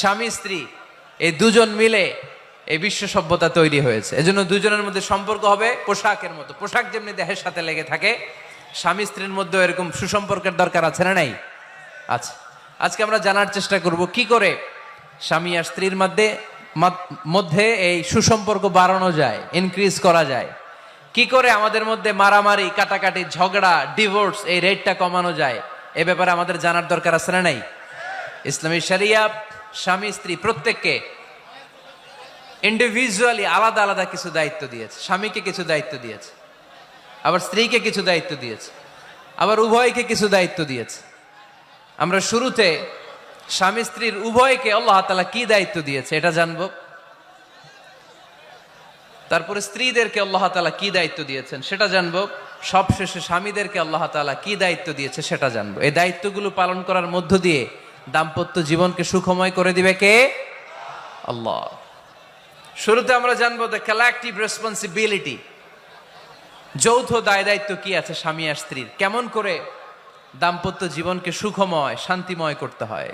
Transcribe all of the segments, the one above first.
স্বামী স্ত্রী এই দুজন মিলে এই বিশ্ব সভ্যতা তৈরি হয়েছে। এজন্য দুজনের মধ্যে সম্পর্ক হবে পোশাকের মতো। পোশাক যেমনি দেহের সাথে লেগে থাকে, স্বামী স্ত্রীর মধ্যে এরকম সুসম্পর্কের দরকার আছে না নাই? আচ্ছা, আজকে আমরা জানার চেষ্টা করব কি করে স্বামী আর স্ত্রীর মধ্যে এই সুসম্পর্ক বাড়ানো যায়, ইনক্রিজ করা যায়। কি করে আমাদের মধ্যে মারামারি, কাটাকাটি, ঝগড়া, ডিভোর্স এই রেটটা কমানো যায়, এ ব্যাপারে আমাদের জানার দরকার আছে না নাই? ইসলামী শরিয়া স্বামী স্ত্রী প্রত্যেককে ইন্ডিভিজুয়ালি আলাদা আলাদা কিছু দায়িত্ব দিয়েছে। স্বামীকে কিছু দায়িত্ব দিয়েছে, আবার স্ত্রীকে কিছু দায়িত্ব দিয়েছে, আবার উভয়কে কিছু দায়িত্ব দিয়েছে। আমরা শুরুতে স্বামী স্ত্রীর উভয়কে আল্লাহ তাআলা কি দায়িত্ব দিয়েছে এটা জানবো। তারপরে স্ত্রীদেরকে আল্লাহ তাআলা কি দায়িত্ব দিয়েছেন সেটা জানবো। সবশেষে স্বামীদেরকে আল্লাহ তাআলা কি দায়িত্ব দিয়েছে সেটা জানবো। এই দায়িত্বগুলো পালন করার মধ্য দিয়ে দাম্পত্য জীবনকে সুখময় করে দিবে কে? আল্লাহ। শুরুতে আমরা জানবো দ্য কালেকটিভ রেসপন্সিবিলিটি, যৌথ দায় দায়িত্ব কি আছে স্বামী আর স্ত্রীর, কেমন করে দাম্পত্য জীবনকে সুখময় শান্তিময় করতে হয়।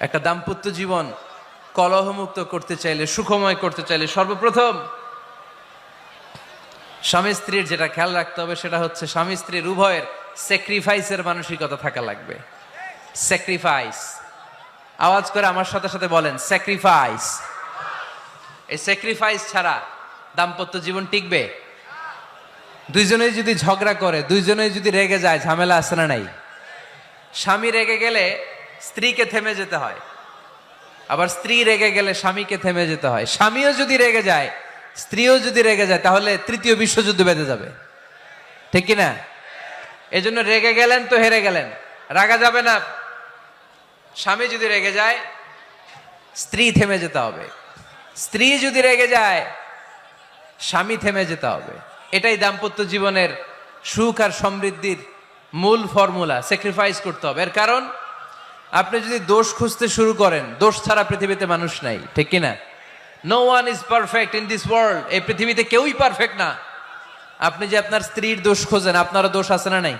একটা দাম্পত্য জীবন কলহমুক্ত করতে চাইলে, সুখময় করতে চাইলে সর্বপ্রথম স্বামী স্ত্রীর যেটা খেয়াল রাখতে হবে সেটা হচ্ছে স্বামী স্ত্রীর উভয়ের স্যাক্রিফাইসের মানসিকতা থাকা লাগবে। স্যাক্রিফাইস, আওয়াজ করে আমার সাথে সাথে বলেন স্যাক্রিফাইস। এই স্যাক্রিফাইস ছাড়া দাম্পত্য জীবন টিকবে? দুইজনেই যদি ঝগড়া করে, দুইজনেই যদি রেগে যায়, ঝামেলা আছে না নাই? স্বামী রেগে গেলে স্ত্রীকে থেমে যেতে হয়, আবার স্ত্রী রেগে গেলে স্বামীকে থেমে যেতে হয়। স্বামীও যদি রেগে যায়, স্ত্রীও যদি রেগে যায়, তাহলে তৃতীয় বিশ্বযুদ্ধ বেঁধে যাবে, ঠিক কিনা? এজন্য রেগে গেলেন তো হেরে গেলেন, রাগা যাবে না। স্বামী যদি রেগে যায়, স্ত্রী থেমে যেতে হবে। স্ত্রী যদি রেগে যায়, স্বামী থেমে যেতে হবে। এটাই দাম্পত্য জীবনের সুখ আর সমৃদ্ধির মূল ফর্মুলা। স্যাক্রিফাইস করতে হবে। এর কারণ আপনি যদি দোষ খুঁজতে শুরু করেন, দোষ ছাড়া পৃথিবীতে মানুষ নাই, ঠিক কিনা? No one is perfect in this world. এই পৃথিবীতে কেউই পারফেক্ট না। আপনি যে আপনার স্ত্রীর দোষ খোঁজেন, আপনারও দোষ আছে না নাই?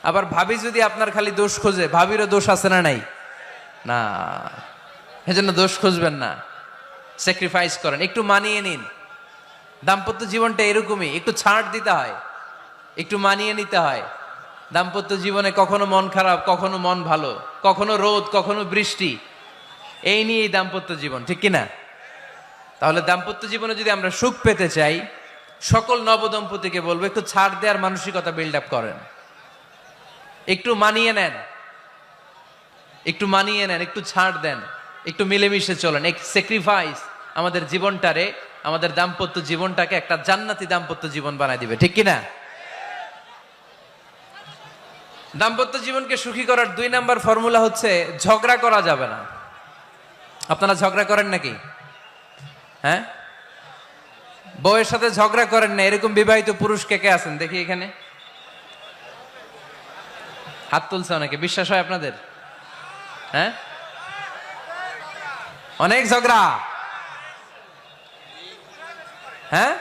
আবার ভাবি যদি আপনার খালি দোষ খোঁজে, ভাবিরও দোষ আছে না নাই? না, এজন্য দোষ খুঁজবেন না, স্যাক্রিফাইস করেন, একটু মানিয়ে নিন। দাম্পত্য জীবনটা এরকমই, একটু ছাড় দিতে হয়, একটু মানিয়ে নিতে হয়। দাম্পত্য জীবনে কখনো মন খারাপ, কখনো মন ভালো, কখনো রোদ, কখনো বৃষ্টি, এই নিয়েই দাম্পত্য জীবন, ঠিক কিনা? তাহলে দাম্পত্য জীবনে যদি আমরা সুখ পেতে চাই, সকল নবদম্পতিকে বলবো একটু ছাড় দেওয়ার মানসিকতা বিল্ড আপ করেন। একটু মানিয়ে নেন, একটু মানিয়ে নেন, একটু ছাড় দেন, একটু মিলেমিশে চলেন। এক স্যাক্রিফাইস আমাদের জীবনটারে, আমাদের দাম্পত্য জীবনটাকে একটা জান্নাতি দাম্পত্য জীবন বানায় দিবে, ঠিক কিনা? দাম্পত্য জীবনকে সুখী করার 2 নাম্বার ফর্মুলা হচ্ছে ঝগড়া করা যাবে না। আপনারা ঝগড়া করেন নাকি? হ্যাঁ, বউয়ের সাথে ঝগড়া করেন না এরকম বিবাহিত পুরুষ কে কে আছেন দেখি এখানে? হাত তুলছে অনেকে। বিশ্বাস হয় আপনাদের? হ্যাঁ, অনেক ঝগড়া। হ্যাঁ,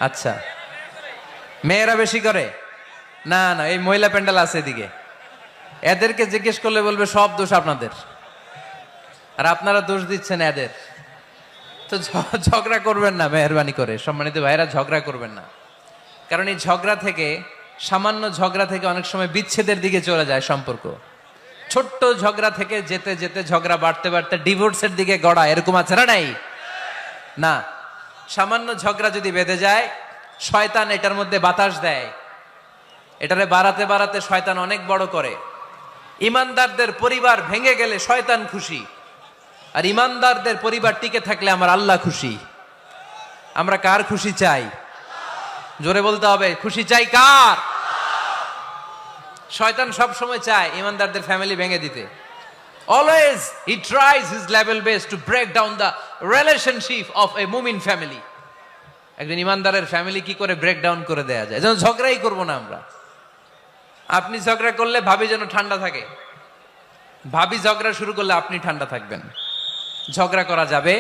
আচ্ছা, মেয়েরা বেশি করে? না না, এই মহিলা প্যান্ডেল আছে এদিকে, এদেরকে জিজ্ঞেস করলে বলবে সব দোষ আপনাদের, আর আপনারা দোষ দিচ্ছেন এদের। তো ঝগড়া করবেন না মেহরবানি করে, সম্মানিত ভাইরা, ঝগড়া করবেন না। কারণ এই ঝগড়া থেকে, সামান্য ঝগড়া থেকে অনেক সময় বিচ্ছেদের দিকে চলে যায় সম্পর্ক। ছোট্ট ঝগড়া থেকে যেতে যেতে ঝগড়া বাড়তে বাড়তে ডিভোর্সের দিকে গড়া, এরকম আছে না নাই? না, সামান্য ঝগড়া যদি বেঁধে যায়, শয়তান এটার মধ্যে বাতাস দেয়, এটারে বাড়াতে বাড়াতে শয়তান অনেক বড় করে। ইমানদারদের পরিবার ভেঙে গেলে শয়তান খুশি, আর ইমানদারদের পরিবার টিকে থাকলে আমার আল্লাহ খুশি। আমরা কার খুশি চাই? জোরে বলতে হবে, খুশি চাই কার? শয়তান সব সময় চায় ইমানদারদের ফ্যামিলি ভেঙে দিতে। Always he tries his level best to break down the relationship of a মুমিন ফ্যামিলি। একজন ইমানদারের ফ্যামিলি কি করে ব্রেক ডাউন করে দেয়া যায়। যেন ঝগড়াই করবো না আমরা। আপনি ঝগড়া করলে ভাবি যেন ঠান্ডা থাকে, ভাবি ঝগড়া শুরু করলে আপনি ঠান্ডা থাকবেন। ঝগড়া করা যাবে